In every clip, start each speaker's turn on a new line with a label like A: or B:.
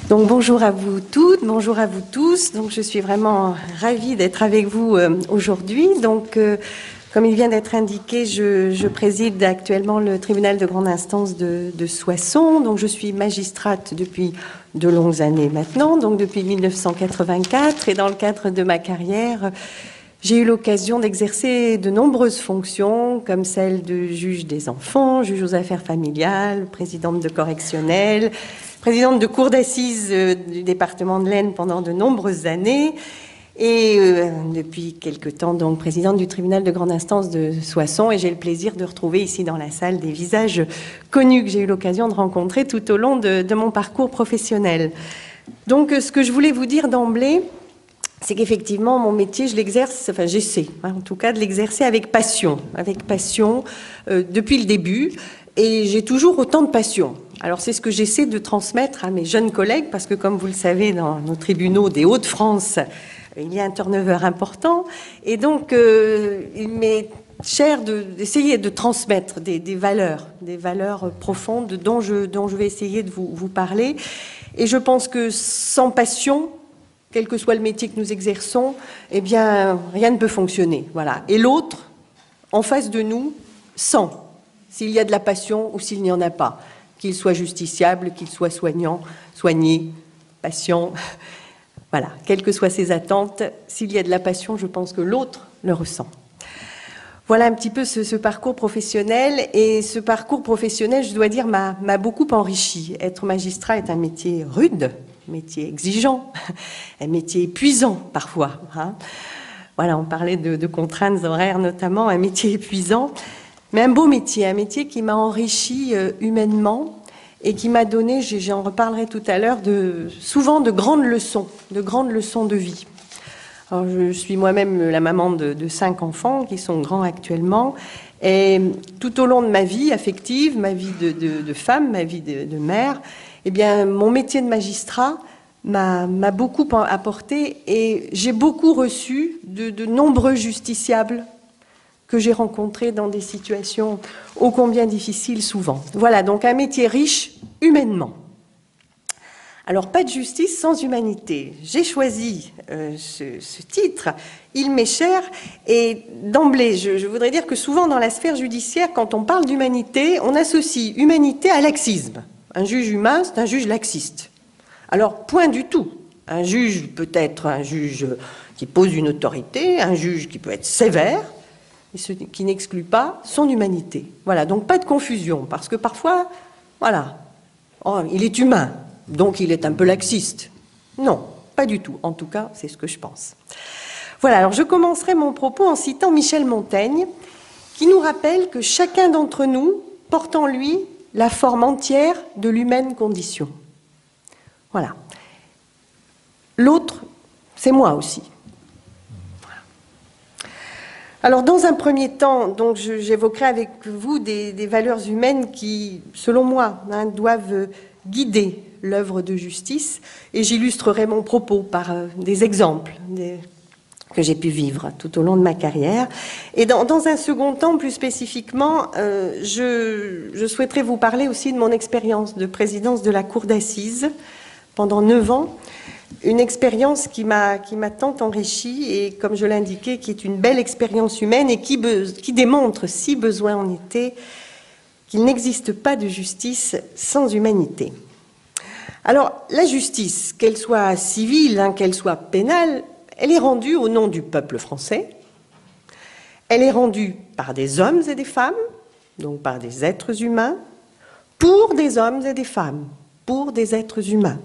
A: Donc bonjour à vous toutes, bonjour à vous tous. Donc je suis vraiment ravie d'être avec vous aujourd'hui. Donc comme il vient d'être indiqué, je préside actuellement le tribunal de grande instance de Soissons. Donc je suis magistrate depuis de longues années maintenant, donc depuis 1984. Et dans le cadre de ma carrière, j'ai eu l'occasion d'exercer de nombreuses fonctions, comme celle de juge des enfants, juge aux affaires familiales, présidente de correctionnelle, présidente de cour d'assises du département de l'Aisne pendant de nombreuses années, et depuis quelque temps, donc, présidente du tribunal de grande instance de Soissons. Et j'ai le plaisir de retrouver ici dans la salle des visages connus que j'ai eu l'occasion de rencontrer tout au long de mon parcours professionnel. Donc, ce que je voulais vous dire d'emblée, c'est qu'effectivement, mon métier, je l'exerce, enfin j'essaie, en tout cas, de l'exercer avec passion depuis le début, et j'ai toujours autant de passion. Alors c'est ce que j'essaie de transmettre à mes jeunes collègues, parce que comme vous le savez, dans nos tribunaux des Hauts-de-France, il y a un turnover important, et donc il m'est cher d'essayer de transmettre des valeurs profondes dont je vais essayer de vous parler. Et je pense que sans passion, quel que soit le métier que nous exerçons, eh bien, rien ne peut fonctionner. Voilà. Et l'autre, en face de nous, sent s'il y a de la passion ou s'il n'y en a pas. Qu'il soit justiciable, qu'il soit soignant, soigné, patient. Voilà. Quelles que soient ses attentes, s'il y a de la passion, je pense que l'autre le ressent. Voilà un petit peu ce parcours professionnel. Et ce parcours professionnel, je dois dire, m'a beaucoup enrichi. Être magistrat est un métier rude, métier exigeant, un métier épuisant parfois. Voilà, on parlait de contraintes horaires notamment, un métier épuisant, mais un beau métier, un métier qui m'a enrichi humainement et qui m'a donné, j'en reparlerai tout à l'heure, souvent de grandes leçons de vie. Alors, je suis moi-même la maman de 5 enfants qui sont grands actuellement, et tout au long de ma vie affective, ma vie de femme, ma vie de mère, eh bien, mon métier de magistrat m'a beaucoup apporté, et j'ai beaucoup reçu de nombreux justiciables que j'ai rencontrés dans des situations ô combien difficiles souvent. Voilà, donc un métier riche humainement. Alors, pas de justice sans humanité. J'ai choisi ce titre, il m'est cher, et d'emblée, je voudrais dire que souvent dans la sphère judiciaire, quand on parle d'humanité, on associe humanité à laxisme. Un juge humain, c'est un juge laxiste. Alors, point du tout. Un juge peut être un juge qui pose une autorité, un juge qui peut être sévère, et ce qui n'exclut pas son humanité. Voilà, donc pas de confusion, parce que parfois, voilà, oh, il est humain, donc il est un peu laxiste. Non, pas du tout. En tout cas, c'est ce que je pense. Voilà, alors je commencerai mon propos en citant Michel Montaigne, qui nous rappelle que chacun d'entre nous porte en lui la forme entière de l'humaine condition. Voilà. L'autre, c'est moi aussi. Voilà. Alors, dans un premier temps, donc, j'évoquerai avec vous des valeurs humaines qui, selon moi, doivent guider l'œuvre de justice, et j'illustrerai mon propos par des exemples que j'ai pu vivre tout au long de ma carrière. Et dans un second temps, plus spécifiquement, je souhaiterais vous parler aussi de mon expérience de présidence de la cour d'assises pendant 9 ans, une expérience qui m'a tant enrichie, et comme je l'indiquais, qui est une belle expérience humaine et qui démontre, si besoin en était, qu'il n'existe pas de justice sans humanité. Alors, la justice, qu'elle soit civile, qu'elle soit pénale, elle est rendue au nom du peuple français. Elle est rendue par des hommes et des femmes, donc par des êtres humains, pour des hommes et des femmes, pour des êtres humains,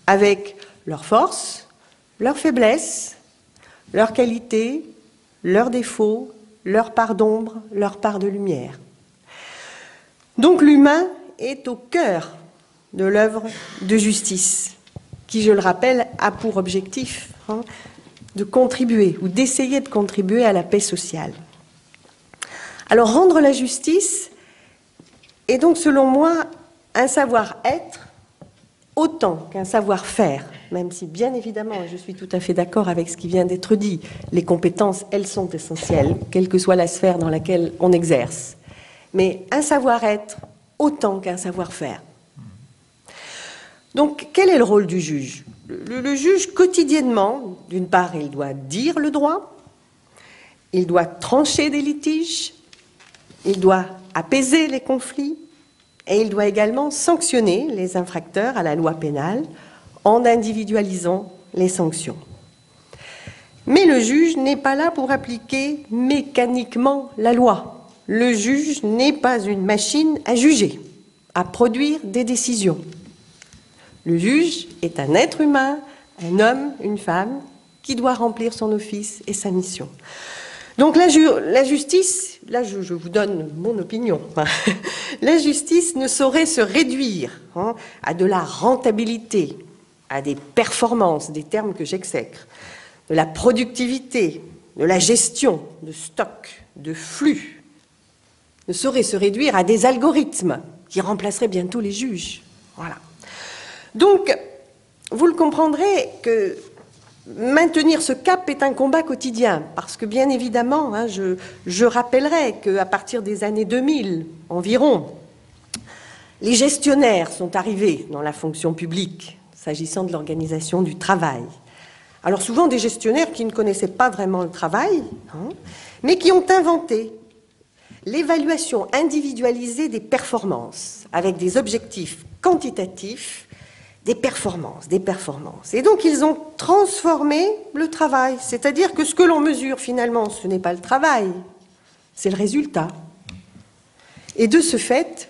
A: avec leurs forces, leurs faiblesses, leurs qualités, leurs défauts, leur part d'ombre, leur part de lumière. Donc l'humain est au cœur de l'œuvre de justice, qui, je le rappelle, a pour objectif de contribuer ou d'essayer de contribuer à la paix sociale. Alors, rendre la justice est donc, selon moi, un savoir-être autant qu'un savoir-faire, même si, bien évidemment, je suis tout à fait d'accord avec ce qui vient d'être dit, les compétences, elles sont essentielles, quelle que soit la sphère dans laquelle on exerce. Mais un savoir-être autant qu'un savoir-faire. Donc, quel est le rôle du juge? Le juge, quotidiennement, d'une part, il doit dire le droit, il doit trancher des litiges, il doit apaiser les conflits, et il doit également sanctionner les infracteurs à la loi pénale en individualisant les sanctions. Mais le juge n'est pas là pour appliquer mécaniquement la loi. Le juge n'est pas une machine à juger, à produire des décisions. Le juge est un être humain, un homme, une femme, qui doit remplir son office et sa mission. Donc la justice, là je vous donne mon opinion, la justice ne saurait se réduire à de la rentabilité, à des performances, des termes que j'exècre, de la productivité, de la gestion, de stock, de flux, ne saurait se réduire à des algorithmes qui remplaceraient bientôt les juges. Voilà. Donc, vous le comprendrez que maintenir ce cap est un combat quotidien, parce que bien évidemment, je rappellerai qu'à partir des années 2000 environ, les gestionnaires sont arrivés dans la fonction publique, s'agissant de l'organisation du travail. Alors souvent des gestionnaires qui ne connaissaient pas vraiment le travail, mais qui ont inventé l'évaluation individualisée des performances, avec des objectifs quantitatifs, des performances. Et donc, ils ont transformé le travail. C'est-à-dire que ce que l'on mesure, finalement, ce n'est pas le travail, c'est le résultat. Et de ce fait,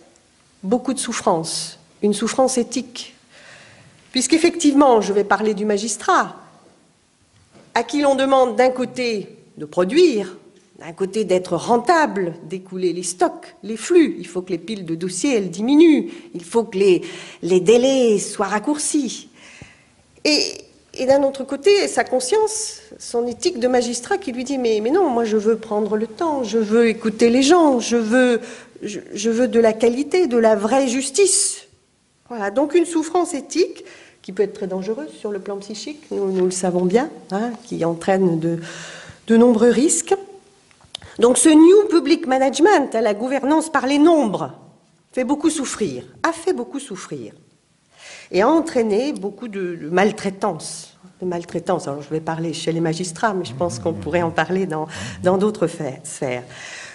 A: beaucoup de souffrance, une souffrance éthique. Puisqu'effectivement, je vais parler du magistrat, à qui l'on demande d'un côté de produire, d'un côté d'être rentable, d'écouler les stocks, les flux. Il faut que les piles de dossiers, elles diminuent. Il faut que les délais soient raccourcis. Et d'un autre côté, sa conscience, son éthique de magistrat qui lui dit mais non, moi je veux prendre le temps, je veux écouter les gens, je veux de la qualité, de la vraie justice. Voilà, donc une souffrance éthique qui peut être très dangereuse sur le plan psychique, nous le savons bien, qui entraîne de nombreux risques. Donc ce New Public Management, la gouvernance par les nombres, fait beaucoup souffrir, a fait beaucoup souffrir, et a entraîné beaucoup de maltraitance. Alors je vais parler chez les magistrats, mais je pense qu'on pourrait en parler dans d'autres sphères.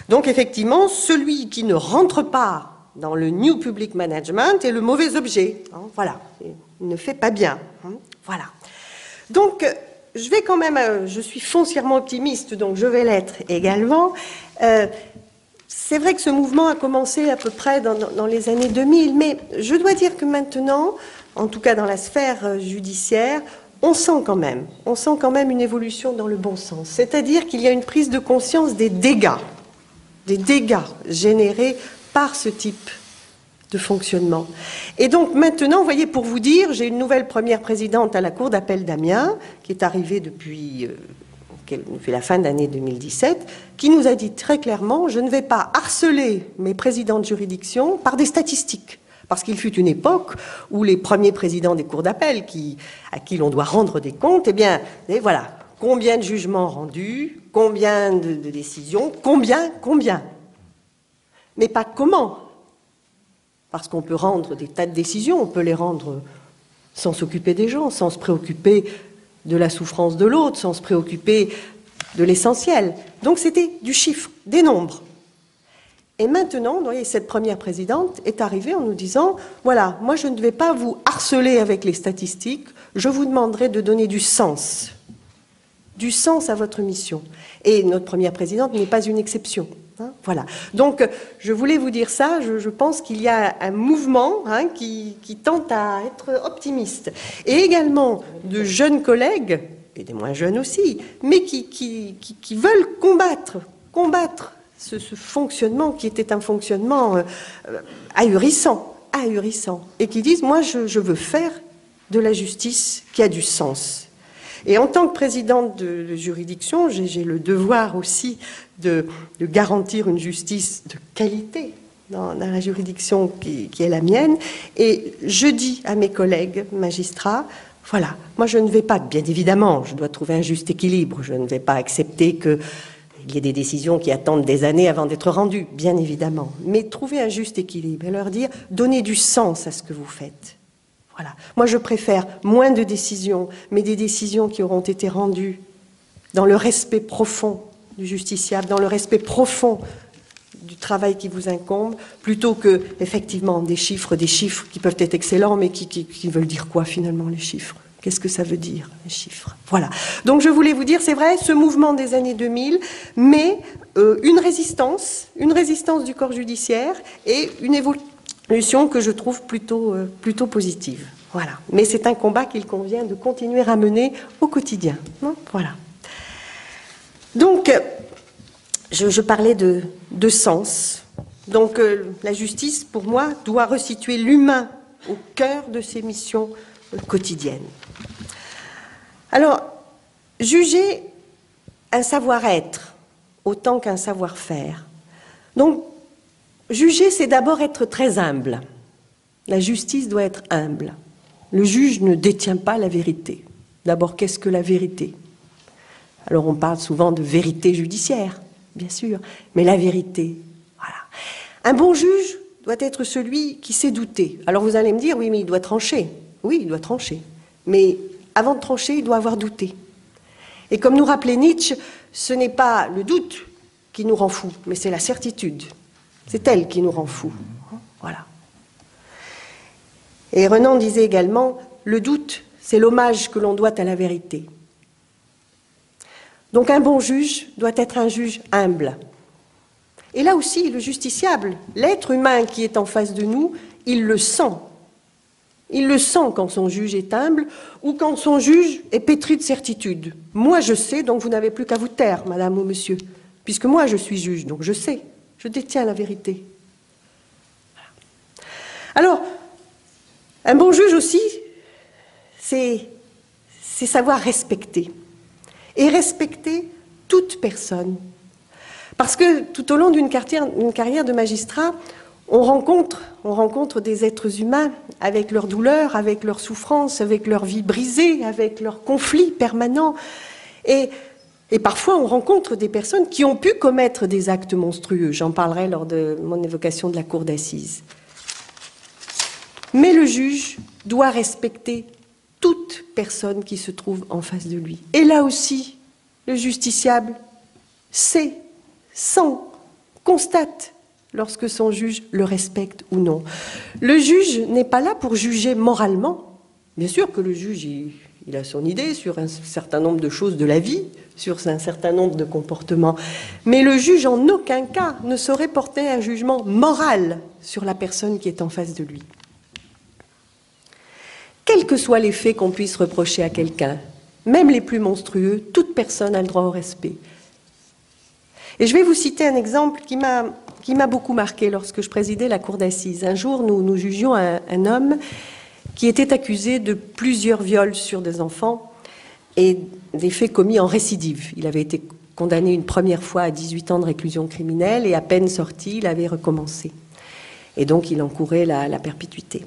A: Donc effectivement, celui qui ne rentre pas dans le New Public Management est le mauvais objet. Voilà, il ne fait pas bien. Voilà. Donc je vais quand même, je suis foncièrement optimiste, donc je vais l'être également. C'est vrai que ce mouvement a commencé à peu près dans les années 2000, mais je dois dire que maintenant, en tout cas dans la sphère judiciaire, on sent quand même une évolution dans le bon sens. C'est-à-dire qu'il y a une prise de conscience des dégâts générés par ce type de fonctionnement. Et donc maintenant, vous voyez, pour vous dire, j'ai une nouvelle première présidente à la Cour d'appel d'Amiens, qui est arrivée depuis la fin de l'année 2017, qui nous a dit très clairement, je ne vais pas harceler mes présidents de juridiction par des statistiques. Parce qu'il fut une époque où les premiers présidents des cours d'appel, à qui l'on doit rendre des comptes, eh bien, et voilà, combien de jugements rendus, combien de décisions, combien, mais pas comment. Parce qu'on peut rendre des tas de décisions, on peut les rendre sans s'occuper des gens, sans se préoccuper de la souffrance de l'autre, sans se préoccuper de l'essentiel. Donc c'était du chiffre, des nombres. Et maintenant, vous voyez, cette première présidente est arrivée en nous disant, voilà, moi je ne vais pas vous harceler avec les statistiques, je vous demanderai de donner du sens à votre mission. Et notre première présidente n'est pas une exception. Voilà. Donc, je voulais vous dire ça. Je pense qu'il y a un mouvement qui tente à être optimiste. Et également de jeunes collègues, et des moins jeunes aussi, mais qui veulent combattre ce fonctionnement qui était un fonctionnement ahurissant, et qui disent, moi, je veux faire de la justice qui a du sens. Et en tant que présidente de juridiction, j'ai le devoir aussi de garantir une justice de qualité dans la juridiction qui est la mienne. Et je dis à mes collègues magistrats, voilà, moi je ne vais pas, bien évidemment, je dois trouver un juste équilibre, je ne vais pas accepter qu'il y ait des décisions qui attendent des années avant d'être rendues, bien évidemment, mais trouver un juste équilibre et leur dire, donnez du sens à ce que vous faites. Voilà. Moi, je préfère moins de décisions, mais des décisions qui auront été rendues dans le respect profond du justiciable, dans le respect profond du travail qui vous incombe, plutôt que, effectivement, des chiffres qui peuvent être excellents, mais qui veulent dire quoi, finalement, les chiffres? Qu'est-ce que ça veut dire, les chiffres? Voilà. Donc, je voulais vous dire, c'est vrai, ce mouvement des années 2000, mais une résistance du corps judiciaire et une évolution que je trouve plutôt positive. Voilà. Mais c'est un combat qu'il convient de continuer à mener au quotidien. Non, voilà. Donc, je parlais de sens. Donc, la justice, pour moi, doit resituer l'humain au cœur de ses missions quotidiennes. Alors, juger un savoir-être autant qu'un savoir-faire. Donc, juger, c'est d'abord être très humble. La justice doit être humble. Le juge ne détient pas la vérité. D'abord, qu'est-ce que la vérité? Alors, on parle souvent de vérité judiciaire, bien sûr, mais la vérité, voilà. Un bon juge doit être celui qui sait douter. Alors, vous allez me dire, oui, mais il doit trancher. Oui, il doit trancher. Mais avant de trancher, il doit avoir douté. Et comme nous rappelait Nietzsche, ce n'est pas le doute qui nous rend fous, mais c'est la certitude. C'est elle qui nous rend fous. Voilà. Et Renan disait également, le doute, c'est l'hommage que l'on doit à la vérité. Donc un bon juge doit être un juge humble. Et là aussi, le justiciable, l'être humain qui est en face de nous, il le sent. Il le sent quand son juge est humble ou quand son juge est pétri de certitude. Moi, je sais, donc vous n'avez plus qu'à vous taire, madame ou monsieur, puisque moi, je suis juge, donc je sais, je détiens la vérité. Alors, un bon juge aussi, c'est savoir respecter. Et respecter toute personne. Parce que tout au long d'une carrière de magistrat, on rencontre des êtres humains avec leurs douleurs, avec leurs souffrances, avec leur vie brisée, avec leurs conflits permanents. Et parfois, on rencontre des personnes qui ont pu commettre des actes monstrueux. J'en parlerai lors de mon évocation de la cour d'assises. Mais le juge doit respecter toute personne qui se trouve en face de lui. Et là aussi, le justiciable sait, sent, constate lorsque son juge le respecte ou non. Le juge n'est pas là pour juger moralement. Bien sûr que le juge, il a son idée sur un certain nombre de choses de la vie, sur un certain nombre de comportements. Mais le juge, en aucun cas, ne saurait porter un jugement moral sur la personne qui est en face de lui. Quels que soient les faits qu'on puisse reprocher à quelqu'un, même les plus monstrueux, toute personne a le droit au respect. Et je vais vous citer un exemple qui m'a beaucoup marqué lorsque je présidais la cour d'assises. Un jour, nous jugions un homme qui était accusé de plusieurs viols sur des enfants et des faits commis en récidive. Il avait été condamné une première fois à 18 ans de réclusion criminelle et à peine sorti, il avait recommencé. Et donc, il encourait la perpétuité.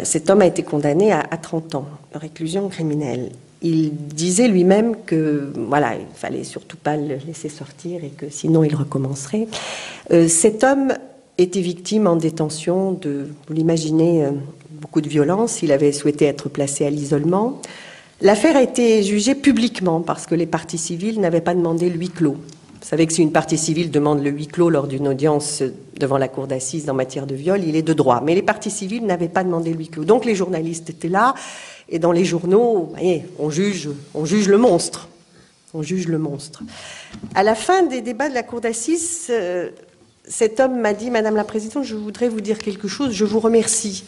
A: Cet homme a été condamné à 30 ans de réclusion criminelle. Il disait lui-même que, voilà, il fallait surtout pas le laisser sortir et que sinon il recommencerait. Cet homme était victime en détention de, vous l'imaginez, beaucoup de violence. Il avait souhaité être placé à l'isolement. L'affaire a été jugée publiquement parce que les parties civiles n'avaient pas demandé le huis clos. Vous savez que si une partie civile demande le huis clos lors d'une audience devant la cour d'assises en matière de viol, il est de droit. Mais les parties civiles n'avaient pas demandé le huis clos. Donc les journalistes étaient là, et dans les journaux, vous voyez, on juge le monstre. On juge le monstre. À la fin des débats de la cour d'assises, cet homme m'a dit, Madame la Présidente, je voudrais vous dire quelque chose, je vous remercie.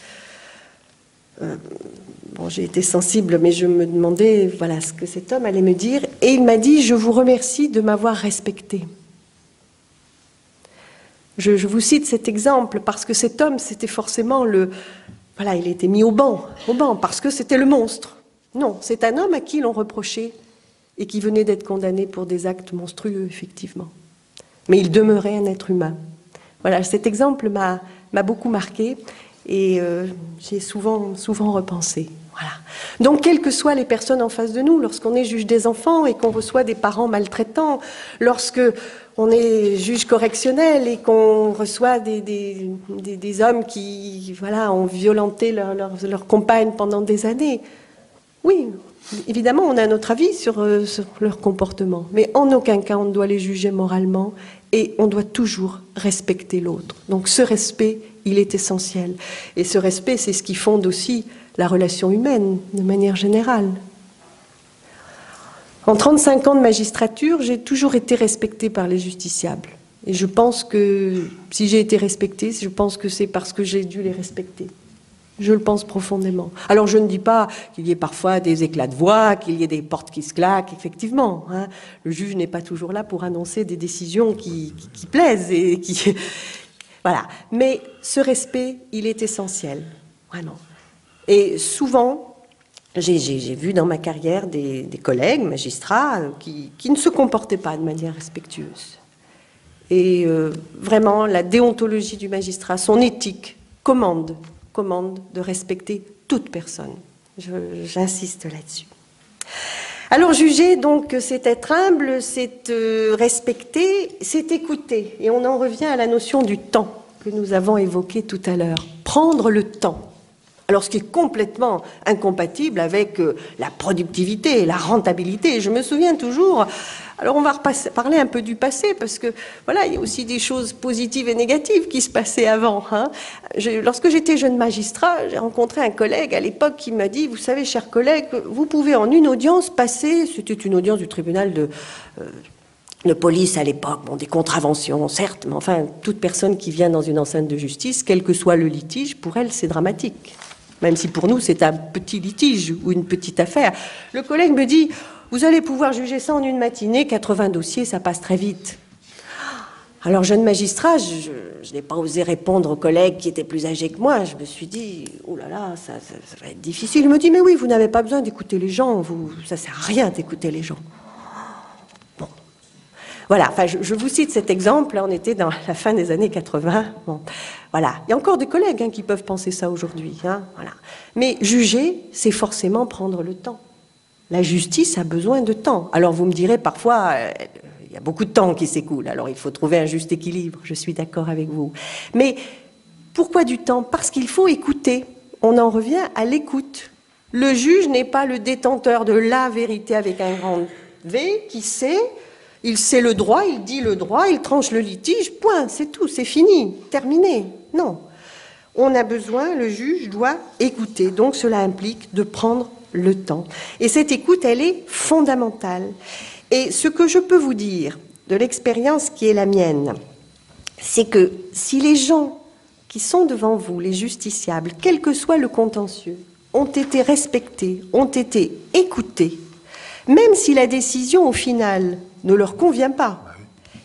A: Bon, j'ai été sensible, mais je me demandais voilà, ce que cet homme allait me dire. Et il m'a dit, je vous remercie de m'avoir respecté. Je vous cite cet exemple parce que cet homme, c'était forcément voilà, il a été mis au banc, parce que c'était le monstre. Non, c'est un homme à qui l'on reprochait et qui venait d'être condamné pour des actes monstrueux, effectivement. Mais il demeurait un être humain. Voilà, cet exemple m'a beaucoup marqué et j'ai souvent repensé. Voilà. Voilà. Donc, quelles que soient les personnes en face de nous, lorsqu'on est juge des enfants et qu'on reçoit des parents maltraitants, lorsque on est juge correctionnel et qu'on reçoit des hommes qui voilà, ont violenté leur compagne pendant des années, oui, évidemment, on a notre avis sur leur comportement, mais en aucun cas on ne doit les juger moralement et on doit toujours respecter l'autre. Donc ce respect, il est essentiel. Et ce respect, c'est ce qui fonde aussi la relation humaine, de manière générale. En 35 ans de magistrature, j'ai toujours été respectée par les justiciables. Et je pense que si j'ai été respectée, je pense que c'est parce que j'ai dû les respecter. Je le pense profondément. Alors je ne dis pas qu'il y ait parfois des éclats de voix, qu'il y ait des portes qui se claquent, effectivement. Hein. Le juge n'est pas toujours là pour annoncer des décisions qui plaisent et qui... Voilà. Mais ce respect, il est essentiel, vraiment. Et souvent, j'ai vu dans ma carrière des collègues magistrats qui ne se comportaient pas de manière respectueuse. Et vraiment, la déontologie du magistrat, son éthique, commande de respecter toute personne. J'insiste là-dessus. Alors, juger, donc, c'est être humble, c'est respecter, c'est écouter. Et on en revient à la notion du temps que nous avons évoquée tout à l'heure. Prendre le temps. Alors, ce qui est complètement incompatible avec la productivité et la rentabilité. Je me souviens toujours... Alors, on va parler un peu du passé, parce que, voilà, il y a aussi des choses positives et négatives qui se passaient avant. Hein. Lorsque j'étais jeune magistrat, j'ai rencontré un collègue à l'époque qui m'a dit, vous savez, cher collègue, vous pouvez en une audience passer, c'était une audience du tribunal de police à l'époque, bon, des contraventions, certes, mais enfin, toute personne qui vient dans une enceinte de justice, quel que soit le litige, pour elle, c'est dramatique. Même si pour nous, c'est un petit litige ou une petite affaire. Le collègue me dit... Vous allez pouvoir juger ça en une matinée, 80 dossiers, ça passe très vite. Alors, jeune magistrat, je n'ai pas osé répondre aux collègues qui étaient plus âgés que moi. Je me suis dit, oh là là, ça va être difficile. Il me dit, mais oui, vous n'avez pas besoin d'écouter les gens, ça ne sert à rien d'écouter les gens. Bon. Voilà, enfin, je vous cite cet exemple, là, on était dans la fin des années 80. Bon. Voilà, il y a encore des collègues qui peuvent penser ça aujourd'hui. Hein, voilà. Mais juger, c'est forcément prendre le temps. La justice a besoin de temps. Alors vous me direz parfois, il y a beaucoup de temps qui s'écoule, alors il faut trouver un juste équilibre, je suis d'accord avec vous. Mais pourquoi du temps? Parce qu'il faut écouter. On en revient à l'écoute. Le juge n'est pas le détenteur de la vérité avec un grand V qui sait, il sait le droit, il dit le droit, il tranche le litige, point, c'est tout, c'est fini, terminé. Non. On a besoin, le juge doit écouter, donc cela implique de prendre le temps. Et cette écoute, elle est fondamentale. Et ce que je peux vous dire de l'expérience qui est la mienne, c'est que si les gens qui sont devant vous, les justiciables, quel que soit le contentieux, ont été respectés, ont été écoutés, même si la décision, au final, ne leur convient pas,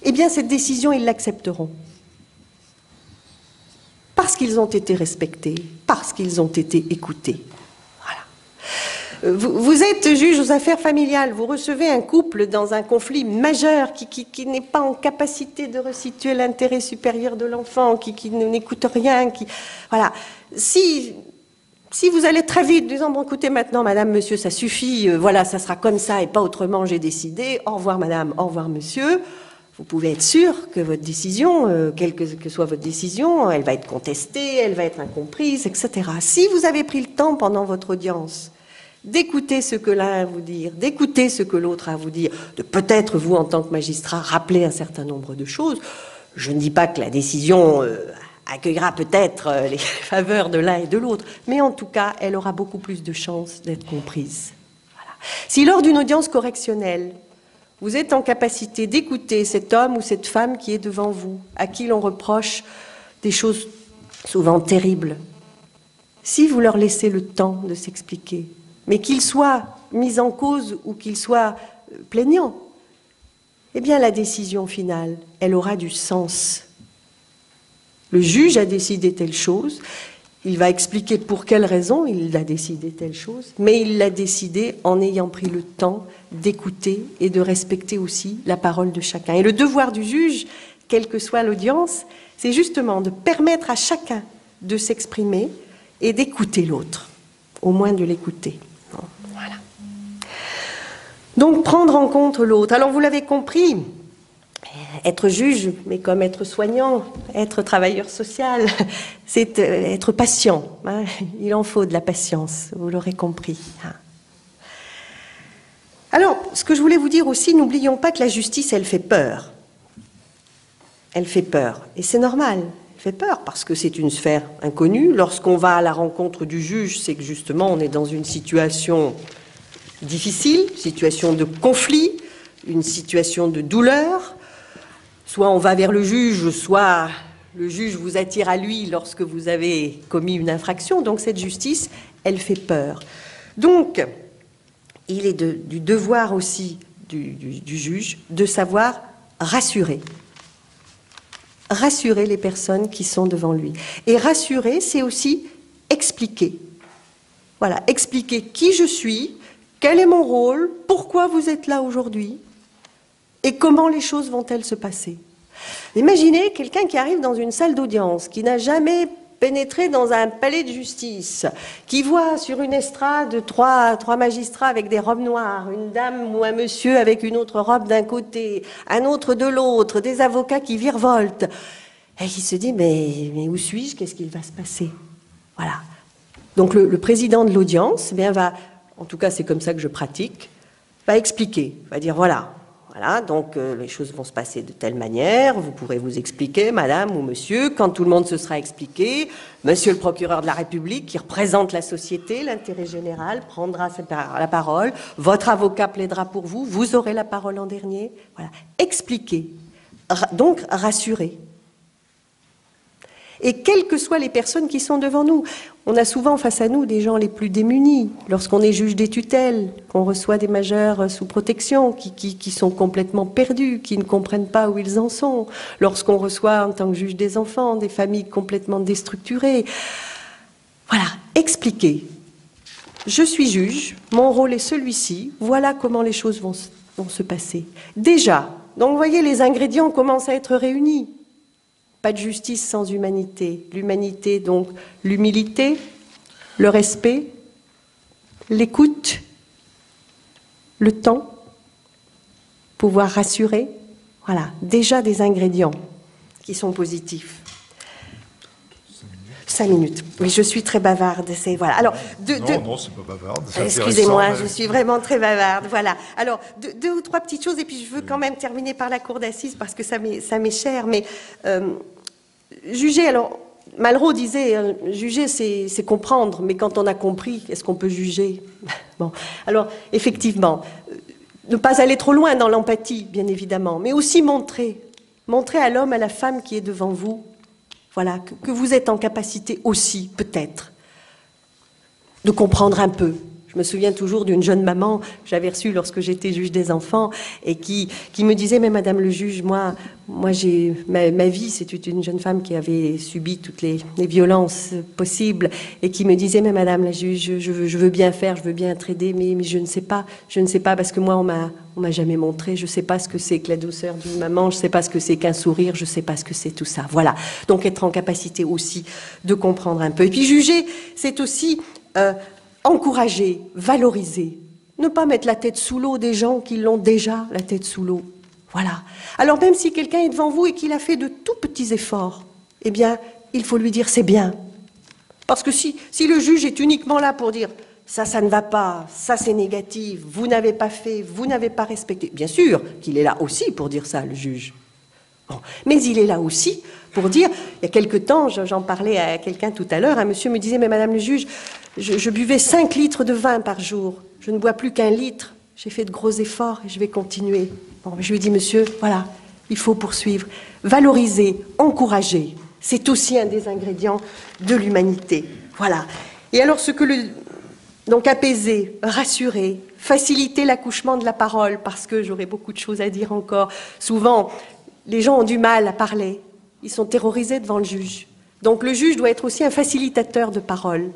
A: eh bien, cette décision, ils l'accepteront. Parce qu'ils ont été respectés, parce qu'ils ont été écoutés. Vous êtes juge aux affaires familiales, vous recevez un couple dans un conflit majeur qui n'est pas en capacité de resituer l'intérêt supérieur de l'enfant, qui n'écoute rien, voilà. Si vous allez très vite, disant, bon, écoutez, maintenant, madame, monsieur, ça suffit, voilà, ça sera comme ça et pas autrement, j'ai décidé, au revoir, madame, au revoir, monsieur, vous pouvez être sûr que votre décision, quelle que soit votre décision, elle va être contestée, elle va être incomprise, etc. Si vous avez pris le temps pendant votre audience d'écouter ce que l'un a à vous dire, d'écouter ce que l'autre a à vous dire, de peut-être, vous, en tant que magistrat, rappeler un certain nombre de choses. Je ne dis pas que la décision accueillera peut-être les faveurs de l'un et de l'autre, mais en tout cas, elle aura beaucoup plus de chances d'être comprise. Voilà. Si lors d'une audience correctionnelle, vous êtes en capacité d'écouter cet homme ou cette femme qui est devant vous, à qui l'on reproche des choses souvent terribles, si vous leur laissez le temps de s'expliquer, mais qu'il soit mis en cause ou qu'il soit plaignant, eh bien la décision finale, elle aura du sens. Le juge a décidé telle chose, il va expliquer pour quelle raison il a décidé telle chose, mais il l'a décidé en ayant pris le temps d'écouter et de respecter aussi la parole de chacun. Et le devoir du juge, quelle que soit l'audience, c'est justement de permettre à chacun de s'exprimer et d'écouter l'autre. au moins de l'écouter. Voilà. Donc, prendre en compte l'autre. Alors, vous l'avez compris, être juge, mais comme être soignant, être travailleur social, c'est être patient. Hein. Il en faut de la patience, vous l'aurez compris. Hein. Alors, ce que je voulais vous dire aussi, n'oublions pas que la justice, elle fait peur. Elle fait peur. Et c'est normal, elle fait peur, parce que c'est une sphère inconnue. Lorsqu'on va à la rencontre du juge, c'est que justement, on est dans une situation difficile, situation de conflit, une situation de douleur. Soit on va vers le juge, soit le juge vous attire à lui lorsque vous avez commis une infraction. Donc cette justice, elle fait peur. Donc, il est du devoir aussi du juge de savoir rassurer. Rassurer les personnes qui sont devant lui. Et rassurer, c'est aussi expliquer. Voilà, expliquer qui je suis, quel est mon rôle, pourquoi vous êtes là aujourd'hui, et comment les choses vont-elles se passer. Imaginez quelqu'un qui arrive dans une salle d'audience, qui n'a jamais pénétré dans un palais de justice, qui voit sur une estrade trois magistrats avec des robes noires, une dame ou un monsieur avec une autre robe d'un côté, un autre de l'autre, des avocats qui virevoltent. Et il se dit, mais où suis-je? Qu'est-ce qu'il va se passer? Voilà. Donc le président de l'audience, eh bien, va, en tout cas c'est comme ça que je pratique, va expliquer, va dire voilà, donc les choses vont se passer de telle manière, vous pourrez vous expliquer, madame ou monsieur, quand tout le monde se sera expliqué, monsieur le procureur de la République, qui représente la société, l'intérêt général, prendra la parole, votre avocat plaidera pour vous, vous aurez la parole en dernier. Voilà. Expliquer, donc rassurer. Et quelles que soient les personnes qui sont devant nous, on a souvent face à nous des gens les plus démunis. Lorsqu'on est juge des tutelles, qu'on reçoit des majeurs sous protection, qui sont complètement perdus, qui ne comprennent pas où ils en sont. Lorsqu'on reçoit en tant que juge des enfants, des familles complètement déstructurées. Voilà, expliquer. Je suis juge, mon rôle est celui-ci, voilà comment les choses vont se passer. Déjà, donc vous voyez, les ingrédients commencent à être réunis. Pas de justice sans humanité. L'humanité, donc l'humilité, le respect, l'écoute, le temps, pouvoir rassurer. Voilà, déjà des ingrédients qui sont positifs. 5 minutes. Oui, je suis très bavarde. Voilà. Alors,
B: non, c'est pas bavarde.
A: Excusez-moi, je suis vraiment très bavarde. Voilà. Alors, deux ou trois petites choses, et puis je veux quand même terminer par la cour d'assises parce que ça m'est cher. Mais juger, alors, Malraux disait, juger, c'est comprendre, mais quand on a compris, est-ce qu'on peut juger? Bon, alors, effectivement, ne pas aller trop loin dans l'empathie, bien évidemment, mais aussi montrer à l'homme, à la femme qui est devant vous, voilà, que vous êtes en capacité aussi, peut-être, de comprendre un peu. Je me souviens toujours d'une jeune maman que j'avais reçue lorsque j'étais juge des enfants et qui me disait, mais madame le juge, moi j'ai ma vie, c'était une jeune femme qui avait subi toutes les violences possibles et qui me disait, mais madame la juge, je veux bien faire, je veux bien être aidée, mais je ne sais pas parce que moi on m'a jamais montré, je sais pas ce que c'est que la douceur d'une maman, je sais pas ce que c'est qu'un sourire, je sais pas ce que c'est tout ça. Voilà. Donc être en capacité aussi de comprendre un peu. Et puis juger, c'est aussi encourager, valoriser, ne pas mettre la tête sous l'eau des gens qui l'ont déjà la tête sous l'eau. Voilà. Alors même si quelqu'un est devant vous et qu'il a fait de tout petits efforts, eh bien, il faut lui dire c'est bien. Parce que si le juge est uniquement là pour dire ça ne va pas, ça c'est négatif, vous n'avez pas fait, vous n'avez pas respecté, bien sûr qu'il est là aussi pour dire ça, le juge. Bon. Mais il est là aussi pour dire, il y a quelque temps, j'en parlais à quelqu'un tout à l'heure, un monsieur me disait, mais madame le juge, je buvais 5 litres de vin par jour, je ne bois plus qu'1 litre, j'ai fait de gros efforts et je vais continuer. Bon, je lui ai dit, monsieur, voilà, il faut poursuivre, valoriser, encourager, c'est aussi un des ingrédients de l'humanité. Voilà. Et alors donc apaiser, rassurer, faciliter l'accouchement de la parole, parce que j'aurais beaucoup de choses à dire encore. Souvent, les gens ont du mal à parler, ils sont terrorisés devant le juge. Donc le juge doit être aussi un facilitateur de parole.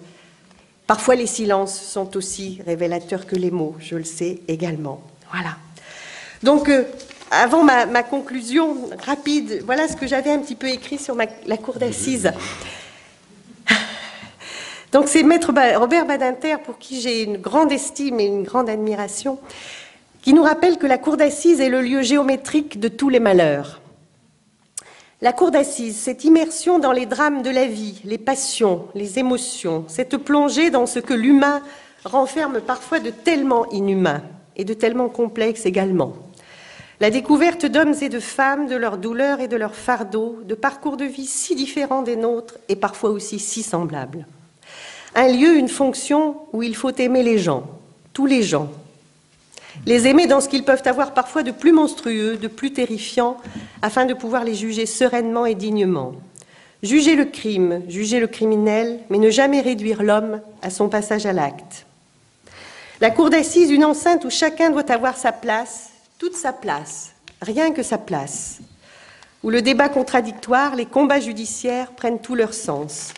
A: Parfois les silences sont aussi révélateurs que les mots, je le sais également. Voilà. Donc avant ma conclusion rapide, voilà ce que j'avais un petit peu écrit sur la cour d'assises. Donc c'est Maître Robert Badinter, pour qui j'ai une grande estime et une grande admiration, qui nous rappelle que la cour d'assises est le lieu géométrique de tous les malheurs. La cour d'assises, cette immersion dans les drames de la vie, les passions, les émotions, cette plongée dans ce que l'humain renferme parfois de tellement inhumain et de tellement complexe également. La découverte d'hommes et de femmes, de leurs douleurs et de leurs fardeaux, de parcours de vie si différents des nôtres et parfois aussi si semblables. Un lieu, une fonction où il faut aimer les gens, tous les gens. Les aimer dans ce qu'ils peuvent avoir parfois de plus monstrueux, de plus terrifiant, afin de pouvoir les juger sereinement et dignement. Juger le crime, juger le criminel, mais ne jamais réduire l'homme à son passage à l'acte. La cour d'assises, une enceinte où chacun doit avoir sa place, toute sa place, rien que sa place, où le débat contradictoire, les combats judiciaires prennent tout leur sens.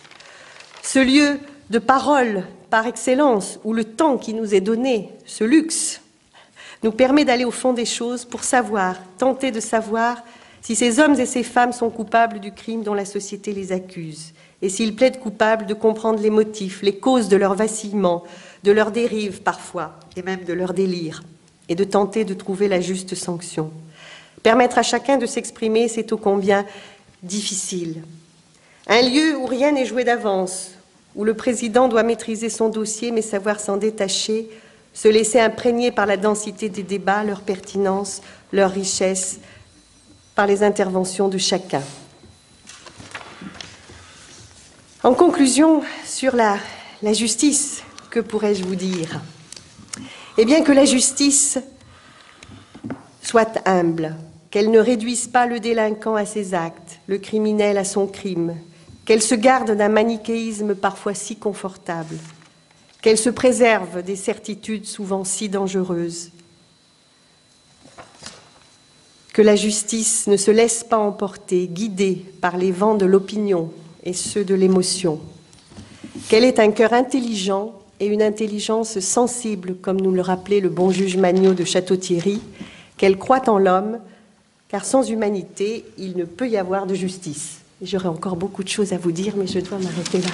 A: Ce lieu de parole par excellence, où le temps qui nous est donné, ce luxe, nous permet d'aller au fond des choses pour savoir, tenter de savoir si ces hommes et ces femmes sont coupables du crime dont la société les accuse, et s'ils plaident coupables, de comprendre les motifs, les causes de leur vacillement, de leur dérive parfois, et même de leur délire, et de tenter de trouver la juste sanction. Permettre à chacun de s'exprimer, c'est ô combien difficile. Un lieu où rien n'est joué d'avance, où le président doit maîtriser son dossier mais savoir s'en détacher, se laisser imprégner par la densité des débats, leur pertinence, leur richesse, par les interventions de chacun. En conclusion, sur la justice, que pourrais-je vous dire ? Eh bien que la justice soit humble, qu'elle ne réduise pas le délinquant à ses actes, le criminel à son crime, qu'elle se garde d'un manichéisme parfois si confortable, qu'elle se préserve des certitudes souvent si dangereuses, que la justice ne se laisse pas emporter, guidée par les vents de l'opinion et ceux de l'émotion, qu'elle ait un cœur intelligent et une intelligence sensible, comme nous le rappelait le bon juge Magniot de Château-Thierry, qu'elle croit en l'homme, car sans humanité, il ne peut y avoir de justice. J'aurais encore beaucoup de choses à vous dire, mais je dois m'arrêter là.